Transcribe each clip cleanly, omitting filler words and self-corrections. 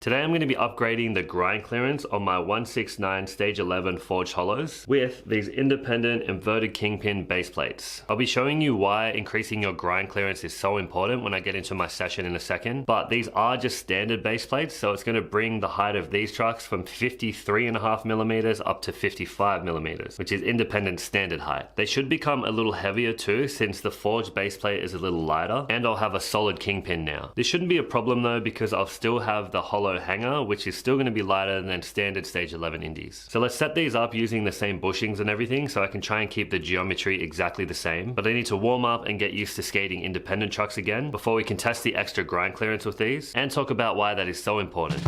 Today I'm going to be upgrading the grind clearance on my 169 Stage 11 Forged Hollows with these Independent Inverted Kingpin Baseplates. I'll be showing you why increasing your grind clearance is so important when I get into my session in a second, but these are just standard baseplates, so it's going to bring the height of these trucks from 53.5 millimeters up to 55 millimeters, which is independent standard height. They should become a little heavier too, since the forged baseplate is a little lighter, and I'll have a solid kingpin now. This shouldn't be a problem though, because I'll still have the hollow hanger, which is still going to be lighter than standard Stage 11 indies. So let's set these up using the same bushings and everything, so I can try and keep the geometry exactly the same. But I need to warm up and get used to skating independent trucks again before we can test the extra grind clearance with these and talk about why that is so important.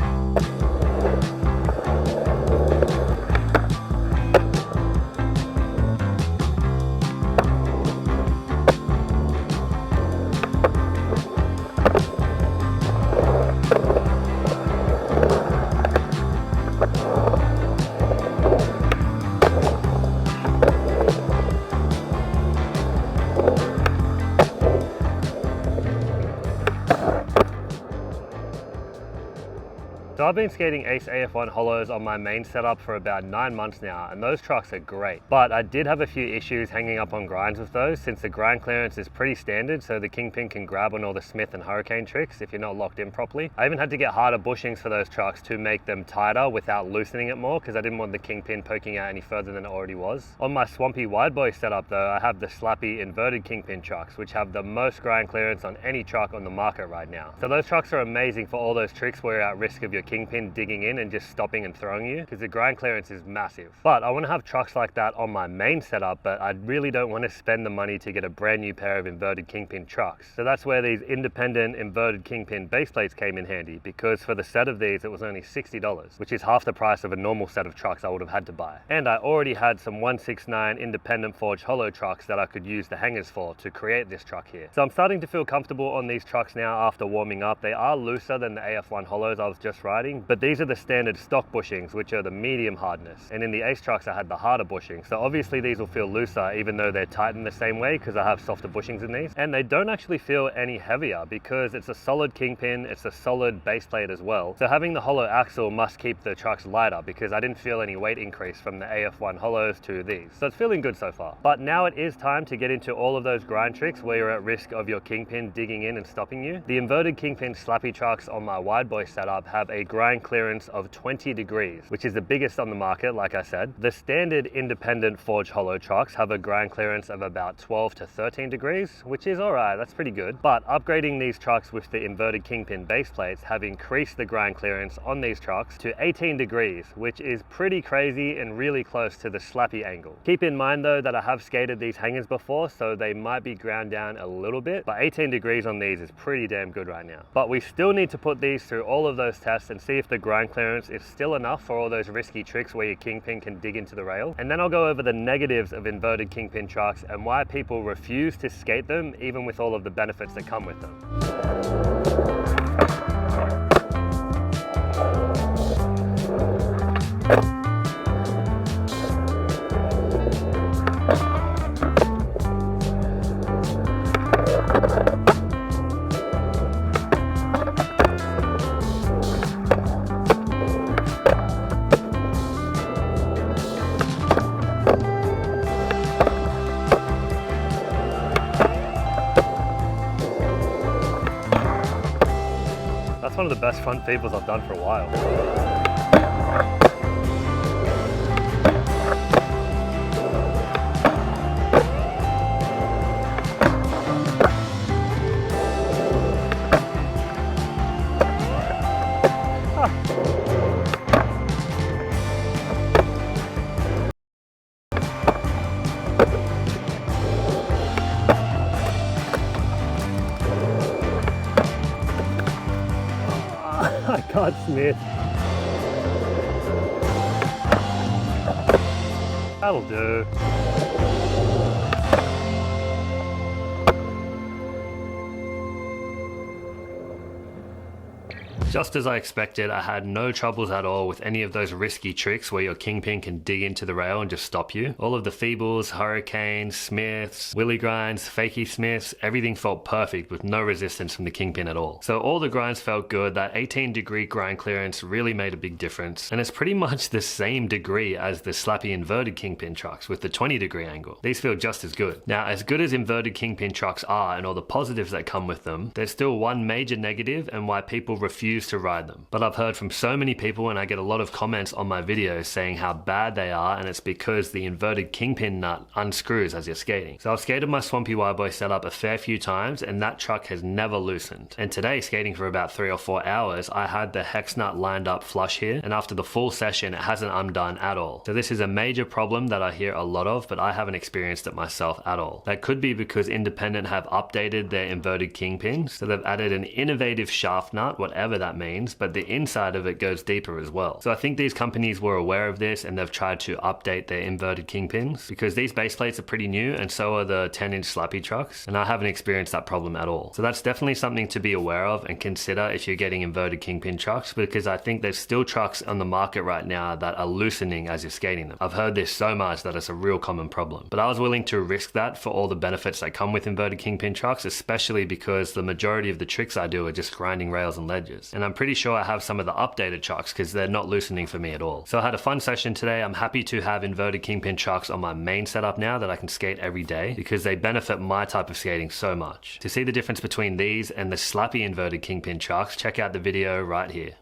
So I've been skating Ace AF1 hollows on my main setup for about 9 months now, and those trucks are great. But I did have a few issues hanging up on grinds with those, since the grind clearance is pretty standard, so the kingpin can grab on all the Smith and Hurricane tricks if you're not locked in properly. I even had to get harder bushings for those trucks to make them tighter without loosening it more, because I didn't want the kingpin poking out any further than it already was. On my swampy wide boy setup though, I have the slappy inverted kingpin trucks, which have the most grind clearance on any truck on the market right now. So those trucks are amazing for all those tricks where you're at risk of your kingpin digging in and just stopping and throwing you, because the grind clearance is massive. But I want to have trucks like that on my main setup, but I really don't want to spend the money to get a brand new pair of inverted kingpin trucks. So that's where these Independent Inverted Kingpin Baseplates came in handy, because for the set of these it was only $60, which is half the price of a normal set of trucks I would have had to buy. And I already had some 169 independent forged hollow trucks that I could use the hangers for to create this truck here. So I'm starting to feel comfortable on these trucks now after warming up. They are looser than the AF1 hollows I was just riding, but these are the standard stock bushings, which are the medium hardness. And in the Ace trucks I had the harder bushings. So obviously these will feel looser even though they're tightened the same way, because I have softer bushings in these. And they don't actually feel any heavier because it's a solid kingpin, it's a solid base plate as well. So having the hollow axle must keep the trucks lighter, because I didn't feel any weight increase from the AF1 hollows to these. So it's feeling good so far. But now it is time to get into all of those grind tricks where you're at risk of your kingpin digging in and stopping you. The inverted kingpin slappy trucks on my wide boy setup have a grind clearance of 20 degrees, which is the biggest on the market, like I said. The standard independent forged hollow trucks have a grind clearance of about 12 to 13 degrees, which is alright, that's pretty good. But upgrading these trucks with the inverted kingpin base plates have increased the grind clearance on these trucks to 18 degrees, which is pretty crazy and really close to the slappy angle. Keep in mind though that I have skated these hangers before, so they might be ground down a little bit, but 18 degrees on these is pretty damn good right now. But we still need to put these through all of those tests and see if the grind clearance is still enough for all those risky tricks where your kingpin can dig into the rail. And then I'll go over the negatives of inverted kingpin trucks and why people refuse to skate them even with all of the benefits that come with them. That's one of the best front feebles I've done for a while. God, Smith. That'll do. Just as I expected, I had no troubles at all with any of those risky tricks where your Kingpin can dig into the rail and just stop you. All of the feebles, hurricanes, smiths, willy grinds, fakey smiths, everything felt perfect with no resistance from the Kingpin at all. So all the grinds felt good. That 18-degree grind clearance really made a big difference, and it's pretty much the same degree as the slappy inverted Kingpin trucks with the 20-degree angle. These feel just as good. Now, as good as inverted Kingpin trucks are and all the positives that come with them, there's still one major negative and why people refuse to ride them. But I've heard from so many people, and I get a lot of comments on my videos saying how bad they are, and it's because the inverted Kingpin nut unscrews as you're skating. So I've skated my Swampy Y-Boy setup a fair few times, and that truck has never loosened. And today, skating for about 3 or 4 hours, I had the hex nut lined up flush here, and after the full session, it hasn't undone at all. So this is a major problem that I hear a lot of, but I haven't experienced it myself at all. That could be because Independent have updated their inverted Kingpins, so they've added an innovative shaft nut, whatever that means, but the inside of it goes deeper as well. So I think these companies were aware of this and they've tried to update their inverted Kingpins, because these base plates are pretty new and so are the 10-inch slappy trucks, and I haven't experienced that problem at all. So that's definitely something to be aware of and consider if you're getting inverted Kingpin trucks, because I think there's still trucks on the market right now that are loosening as you're skating them. I've heard this so much that it's a real common problem, but I was willing to risk that for all the benefits that come with inverted Kingpin trucks, especially because the majority of the tricks I do are just grinding rails and ledges, and I'm pretty sure I have some of the updated trucks because they're not loosening for me at all. So I had a fun session today. I'm happy to have inverted Kingpin trucks on my main setup now that I can skate every day, because they benefit my type of skating so much. To see the difference between these and the slappy inverted Kingpin trucks, check out the video right here.